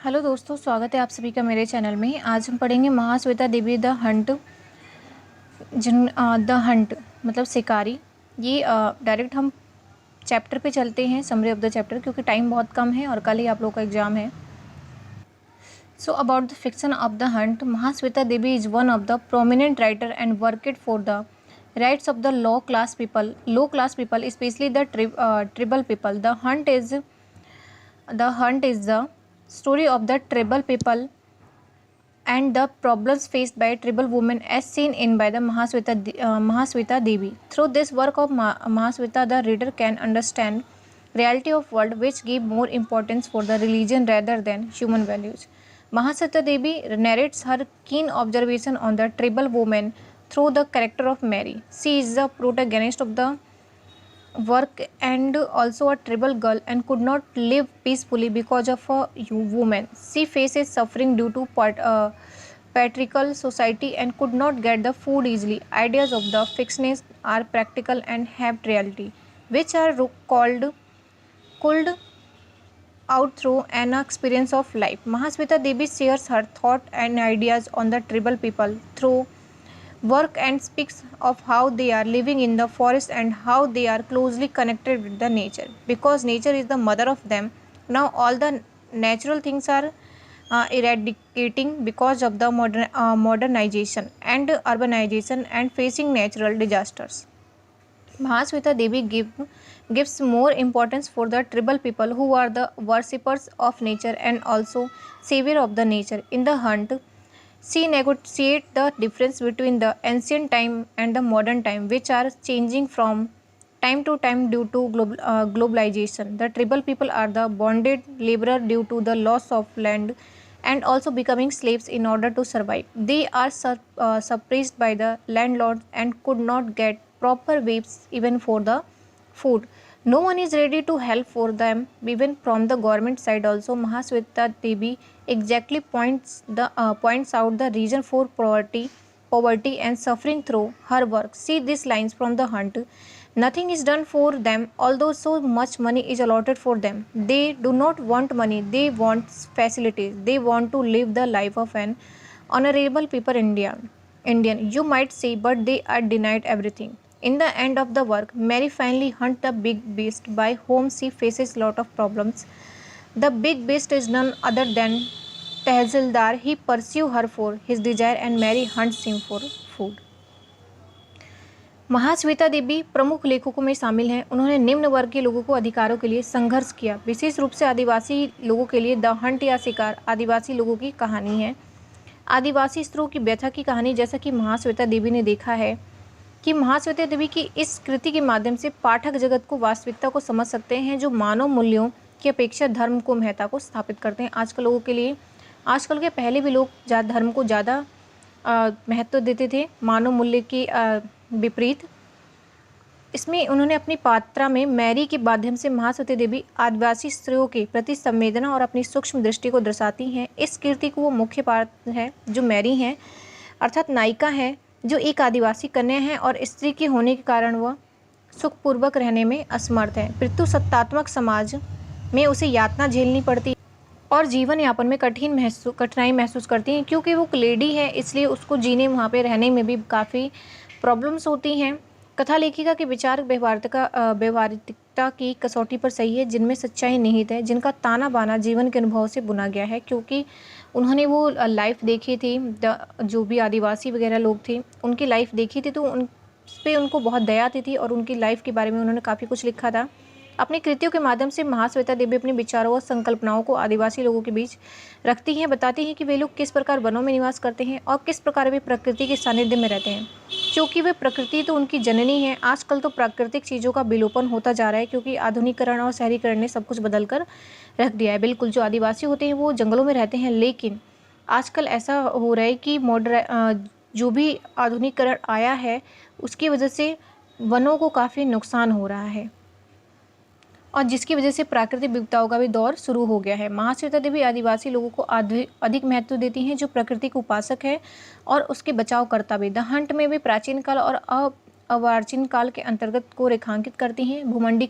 Hello दोस्तों, स्वागत है आप सभी का मेरे चैनल में। आज हम पढ़ेंगे महाश्वेता देवी द हंट। द हंट मतलब शिकारी। ये डायरेक्ट हम चैप्टर पे चलते हैं, समरी ऑफ द चैप्टर, क्योंकि टाइम बहुत कम है और कल ही आप लोगों का एग्जाम है। So about the fiction of the hunt, Mahasweta Devi is one of the prominent writer and worked for the rights of the low class people, specially the tribal people. The Hunt is the story of the tribal people and the problems faced by tribal women as seen in by the Mahasweta Devi. Through this work of Mahasweta, the reader can understand reality of world which give more importance for the religion rather than human values. Mahasweta Devi narrates her keen observation on the tribal women through the character of Mary. She is the protagonist of the work and also a tribal girl and could not live peacefully because of a woman. She faces suffering due to patriarchal society and could not get the food easily. Ideas of the fictionist are practical and have reality, which are culled out through an experience of life. Mahasweta Devi shares her thought and ideas on the tribal people through work and speaks of how they are living in the forest and how they are closely connected with the nature, because nature is the mother of them. Now all the natural things are eradicating because of the modernization and urbanization and facing natural disasters. Mahasweta Devi gives more importance for the tribal people who are the worshippers of nature and also savior of the nature. In the hunt, she negotiates the difference between the ancient time and the modern time, which are changing from time to time due to globalization. The tribal people are the bonded laborer due to the loss of land and also becoming slaves in order to survive. They are suppressed by the landlords and could not get proper wages even for the food. No one is ready to help for them, even from the government side. Also, Mahasweta Devi exactly points out the reason for poverty and suffering through her work. See these lines from the Hunt. Nothing is done for them, although so much money is allotted for them. They do not want money, they want facilities. They want to live the life of an honorable people Indian, you might say, but they are denied everything. In the end of the work, Mary finally hunts the big beast by whom she faces lot of problems. The big beast is none other than Tehsildar. He pursues her for his desire and Mary hunts him for food. Mahasweta Devi प्रमुख लेखकों में शामिल हैं। उन्होंने निम्न वर्ग के लोगों को अधिकारों के लिए संघर्ष किया, विशेष रूप से आदिवासी लोगों के लिए। द हंट या शिकार आदिवासी लोगों की कहानी है, आदिवासी स्त्रियों की व्यथा की कहानी। जैसा कि महाश्वेता देवी ने देखा है कि महाश्वेता देवी की इस कृति के माध्यम से पाठक जगत को वास्तविकता को समझ सकते हैं, जो मानव मूल्यों की अपेक्षा धर्म को महत्ता को स्थापित करते हैं। आजकल लोगों के लिए, आजकल के पहले भी लोग धर्म को ज़्यादा महत्व देते थे मानव मूल्य के विपरीत। इसमें उन्होंने अपनी पात्रा में मैरी के माध्यम से महाश्वेता देवी आदिवासी स्त्रियों के प्रति संवेदना और अपनी सूक्ष्म दृष्टि को दर्शाती हैं। इस कृति को वो मुख्य पात्र है जो मैरी हैं, अर्थात नायिका है, जो एक आदिवासी कन्या है और स्त्री के होने के कारण वह सुखपूर्वक रहने में असमर्थ है। पितृसत्तात्मक समाज में उसे यातना झेलनी पड़ती और जीवन यापन में कठिनाई महसूस करती हैं, क्योंकि वो लेडी है, इसलिए उसको जीने वहाँ पे रहने में भी काफ़ी प्रॉब्लम्स होती हैं। कथा लेखिका के विचार व्यवहारिकता की कसौटी पर सही है, जिनमें सच्चाई निहित है, जिनका ताना बाना जीवन के अनुभव से बुना गया है, क्योंकि उन्होंने वो लाइफ देखी थी। जो भी आदिवासी वगैरह लोग थे उनकी लाइफ देखी थी, तो उन पे उनको बहुत दया आती थी और उनकी लाइफ के बारे में उन्होंने काफ़ी कुछ लिखा था। अपनी कृतियों के माध्यम से महाश्वेता देवी अपने विचारों और संकल्पनाओं को आदिवासी लोगों के बीच रखती हैं, बताती हैं कि वे लोग किस प्रकार वनों में निवास करते हैं और किस प्रकार वे प्रकृति के सानिध्य में रहते हैं, क्योंकि वे प्रकृति तो उनकी जननी है। आजकल तो प्राकृतिक चीज़ों का विलोपन होता जा रहा है, क्योंकि आधुनिकीकरण और शहरीकरण ने सब कुछ बदल कर रख दिया है। बिल्कुल, जो आदिवासी होते हैं वो जंगलों में रहते हैं, लेकिन आजकल ऐसा हो रहा है कि जो भी आधुनिकीकरण आया है उसकी वजह से वनों को काफ़ी नुकसान हो रहा है और जिसकी वजह से प्राकृतिक विविधताओं का भी दौर शुरू हो गया है। महाश्वेता देवी आदिवासी लोगों को अधिक महत्व देती हैं, जो प्रकृति के उपासक है और उसके बचाव करता भी। द हंट में भी प्राचीन काल और अर्वाचीन काल के अंतर्गत को रेखांकित करती हैं। भूमंडी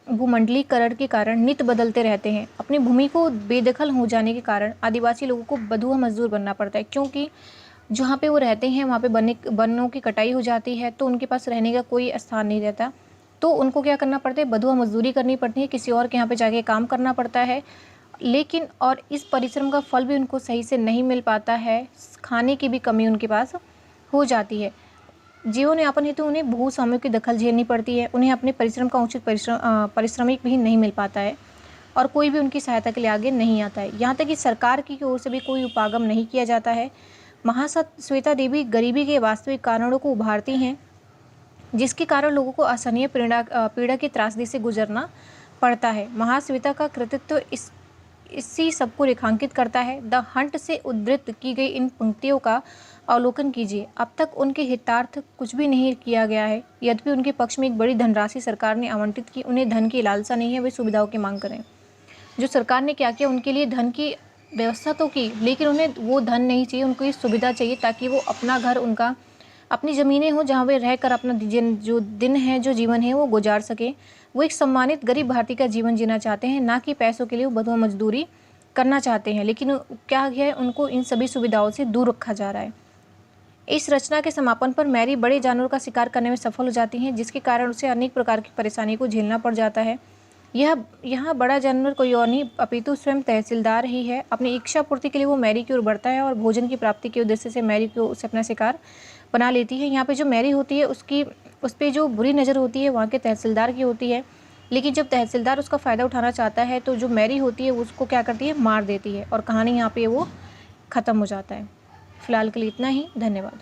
भूमंडलीकरण के कारण नित बदलते रहते हैं। अपनी भूमि को बेदखल हो जाने के कारण आदिवासी लोगों को बंधुआ मजदूर बनना पड़ता है, क्योंकि जहाँ पे वो रहते हैं वहाँ पे वनों की कटाई हो जाती है, तो उनके पास रहने का कोई स्थान नहीं रहता। तो उनको क्या करना पड़ता है, बंधुआ मजदूरी करनी पड़ती है, किसी और के यहाँ पे जाके काम करना पड़ता है। लेकिन और इस परिश्रम का फल भी उनको सही से नहीं मिल पाता है, खाने की भी कमी उनके पास हो जाती है। जीवन यापन हेतु उन्हें भू स्वामियों की दखल झेलनी पड़ती है। उन्हें अपने परिश्रम का उचित पारिश्रमिक भी नहीं मिल पाता है और कोई भी उनकी सहायता के लिए आगे नहीं आता है। यहाँ तक कि सरकार की ओर से भी कोई उपागम नहीं किया जाता है। महाश्वेता देवी गरीबी के वास्तविक कारणों को उभारती हैं, जिसके कारण लोगों को असहनीय पीड़ा की त्रासदी से गुजरना पड़ता है। महाश्वेता का कृतित्व इसी सबको रेखांकित करता है। द हंट से उद्धृत की गई इन पंक्तियों का अवलोकन कीजिए। अब तक उनके हितार्थ कुछ भी नहीं किया गया है, यद्यपि उनके पक्ष में एक बड़ी धनराशि सरकार ने आवंटित की। उन्हें धन की लालसा नहीं है, वे सुविधाओं की मांग करें। जो सरकार ने क्या किया, उनके लिए धन की व्यवस्था तो की, लेकिन उन्हें वो धन नहीं चाहिए, उनको ये सुविधा चाहिए ताकि वो अपना घर, उनका अपनी ज़मीनें हों जहाँ वे रहकर अपना जो दिन है, जो जीवन है वो गुजार सकें। वो एक सम्मानित गरीब भारतीय का जीवन जीना चाहते हैं, ना कि पैसों के लिए वो बंधुआ मजदूरी करना चाहते हैं। लेकिन क्या है, उनको इन सभी सुविधाओं से दूर रखा जा रहा है। इस रचना के समापन पर मैरी बड़े जानवरों का शिकार करने में सफल हो जाती हैं, जिसके कारण उसे अनेक प्रकार की परेशानी को झेलना पड़ जाता है। यहाँ बड़ा जानवर कोई और नहीं अपितु स्वयं तहसीलदार ही है। अपनी इच्छा पूर्ति के लिए वो मैरी की ओर बढ़ता है और भोजन की प्राप्ति के उद्देश्य से मैरी को उसे अपना शिकार बना लेती है। यहाँ पे जो मैरी होती है उस पर जो बुरी नज़र होती है वहाँ के तहसीलदार की होती है, लेकिन जब तहसीलदार उसका फ़ायदा उठाना चाहता है तो जो मैरी होती है उसको क्या करती है, मार देती है और कहानी यहाँ पे वो ख़त्म हो जाता है। फ़िलहाल के लिए इतना ही। धन्यवाद।